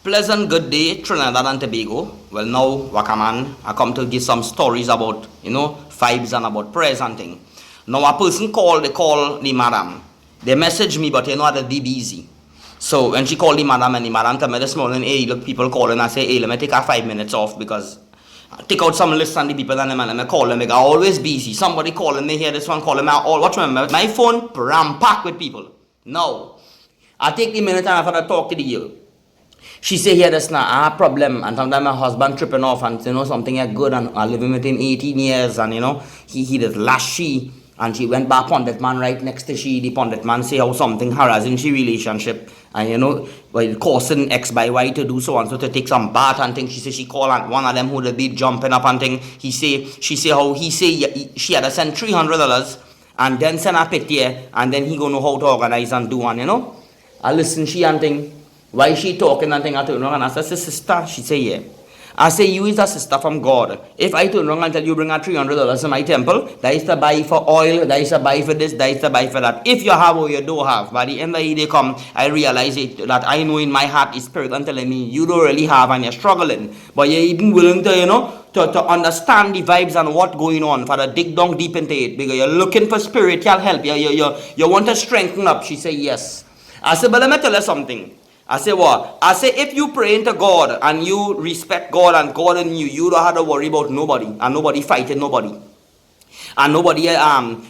Pleasant good day, Trinidad and Tobago. Well, now, Wakaman, I come to give some stories about, vibes and about prayers and thing. Now, a person called, they call the madam. They message me, but that they busy. So, when she called the madam, and the madam told me this morning, hey, look, people calling, I say, hey, let me take 5 minutes off because I take out some list and the people and them, and let me call them. They are always busy. Somebody calling me here, this one calling me, all, watch my phone, packed with people. Now, I take the minute and I have to talk to the girl. She say here that's not a problem, and sometimes my husband tripping off and something is good, and I living with him 18 years, and he did last she, and she went back on that man right next to she. The pundit man say how something harassing she relationship, and well, causing X by Y to do so and so, to take some bath and thing. She say she call and one of them who be jumping up and thing. She say how he say she had to send $300 and then send a picture, and then he gonna know how to organize and do one. I listen she and thing. Why she talking and thing? I turn around and I say, sister. She say, yeah. I say, you is a sister from God. If I turn around and tell you bring out $300 to my temple, that is to buy for oil, that is to buy for this, that is to buy for that. If you have or you don't have, by the end of the day come, I realize it, that I know in my heart is spirit and telling me you don't really have and you're struggling. But you're even willing to, to understand the vibes and what going on, for to dig down deep into it, because you're looking for spiritual help. You want to strengthen up. She say, yes. I said, but let me tell you something. I say what? I say if you pray into God and you respect God and God in you, you don't have to worry about nobody and nobody fighting nobody. And nobody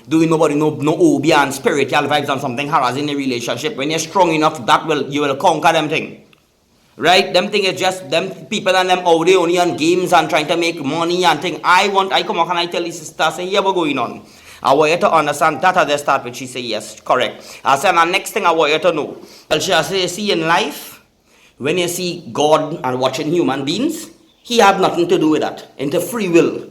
doing nobody no OB and spiritual vibes and something harassing a relationship. When you're strong enough, you will conquer them thing. Right? Them thing is just them people and them out there only on games and trying to make money and thing. I come out and I tell the sister, say, yeah, what's going on? I want you to understand that at the start, which she say, yes, correct. I said, and the next thing I want you to know. Well, she say, see, in life, when you see God and watching human beings, he have nothing to do with that. Into free will.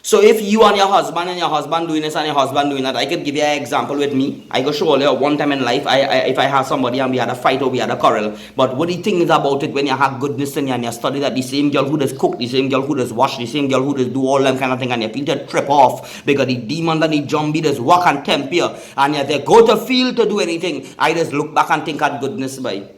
So if you and your husband doing this and your husband doing that, I could give you an example with me. I go show you one time in life, if I have somebody and we had a fight or we had a quarrel. But what the thing is about it, when you have goodness in you and you study that the same girl who does cook, the same girl who does wash, the same girl who does do all them kind of thing, and you feel to trip off because the demon and the zombie does work and tempt you, and you they go to feel to do anything, I just look back and think at goodness by.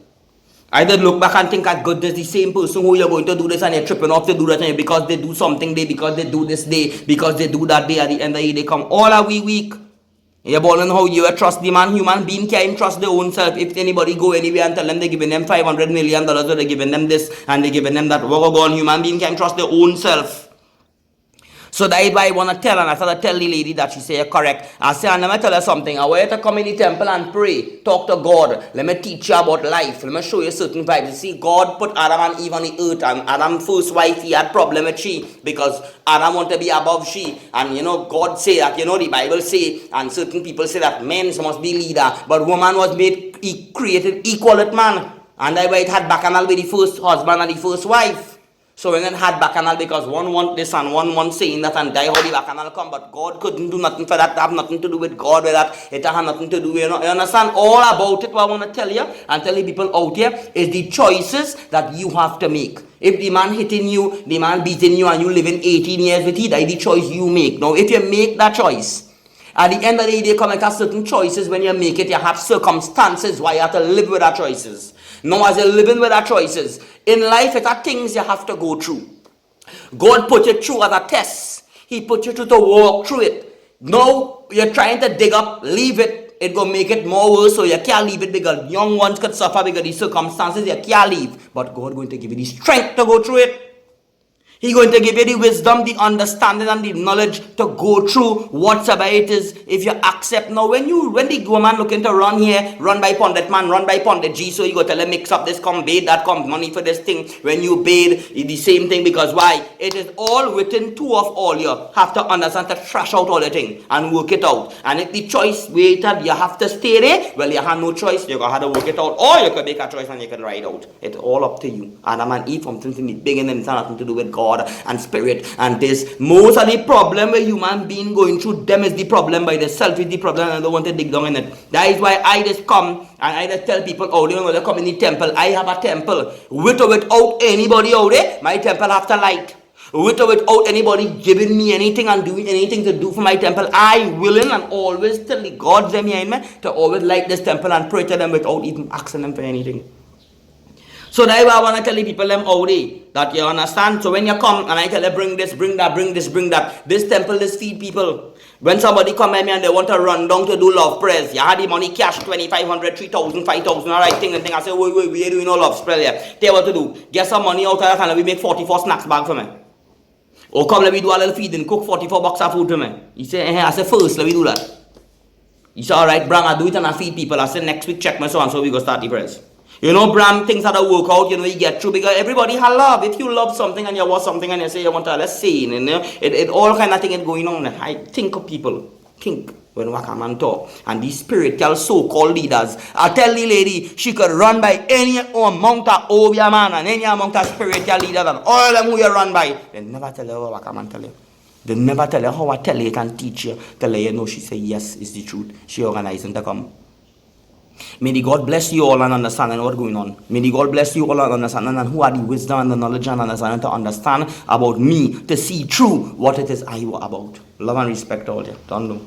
I did look back and think at goodness, the same person who you're going to do this and you're tripping off to do that, and because they do something day, because they do this day, because they do that day, at the end of the day, they come all a wee week. You're balling how you trust the man, human being can't trust their own self. If anybody go anywhere and tell them they're giving them $500 million or they're giving them this and they're giving them that, what go on, human being can't trust their own self. So that is why I want to tell, and I started to tell the lady that she said correct. I said, let me tell her something. I want you to come in the temple and pray. Talk to God. Let me teach you about life. Let me show you certain vibes. You see, God put Adam and Eve on the earth, and Adam's first wife, he had problem with she, because Adam wanted to be above she. And God say that, the Bible say, and certain people say that men must be leader, but woman was created equal with man. And that's why it had bacchanal with the first husband and the first wife. So when it had bacchanal, because one want this and one want saying that, and die how the bacchanal come, but God couldn't do nothing for that. It have nothing to do with God with that. It have nothing to do with, you understand all about it. What I want to tell you and tell the people out here is the choices that you have to make. If the man hitting you, the man beating you, and you living 18 years with it, that is the choice you make. Now if you make that choice, at the end of the day, they come make certain choices. When you make it, you have circumstances why you have to live with that choices. Now as you're living with that choices, in life it are things you have to go through. God put you through as a test. He put you through to walk through it. Now you're trying to dig up, leave it. It gonna make it more worse, so you can't leave it because young ones could suffer because the circumstances you can't leave. But God going to give you the strength to go through it. He's going to give you the wisdom, the understanding, and the knowledge to go through whatever it is if you accept. Now, when the woman looking to run here, run by Pundit man, run by Pundit G, so you go tell her mix up this, come bathe, that come money for this thing. When you bathe, it's the same thing, because why? It is all within two of all. You have to understand to trash out all the thing and work it out. And if the choice waited, you have to stay there, well, you have no choice. You're going to have to work it out, or you can make a choice and you can ride out. It's all up to you. Adam and Eve, from something big and it's nothing to do with God and spirit and this. Most of the problem where human being going through them is the problem by the self is the problem, and I don't want to dig down in it. That is why I just come and I just tell people, oh, they want to come in the temple. I have a temple. With or without anybody out there, my temple have to light. With or without anybody giving me anything and doing anything to do for my temple, I willing and always tell the gods them behind me to always light this temple and pray to them without even asking them for anything. So that's why I want to tell the people them all day that you understand. So when you come and I tell you bring this, bring that, bring this, bring that. This temple is feed people. When somebody come at me and they want to run down to do love prayers, you had the money cash 2,500, 3,000, 5,000, all right thing and thing. I say, wait, we are doing no love prayer. Tell you what to do. Get some money out of that and let me make 44 snacks bag for me. Or come let me do a little feeding, cook 44 bucks of food for me. He say, I say first let me do that. He said, all right, Bram, I do it and I feed people. I said next week check my so and so we go start the prayers. You know, Bram, things that work out, you know, you get through because everybody has love. If you love something and you want something and you say you want to, let's say, you know, it all kind of thing is going on. I think of people, think when Wakaman talk. And these spiritual so-called leaders, I tell the lady, she could run by any amount of Obia man and any amount of spiritual leaders and all them who you run by. They never tell her what Wakaman tell you. They never tell her how I tell you can teach you. Tell her, you know, she say yes, it's the truth. She organizing to come. May the God bless you all and understanding what's going on. May the God bless you all and understanding and who are the wisdom and the knowledge and understanding to understand about me, to see through what it is I were about. Love and respect all you. Don't know.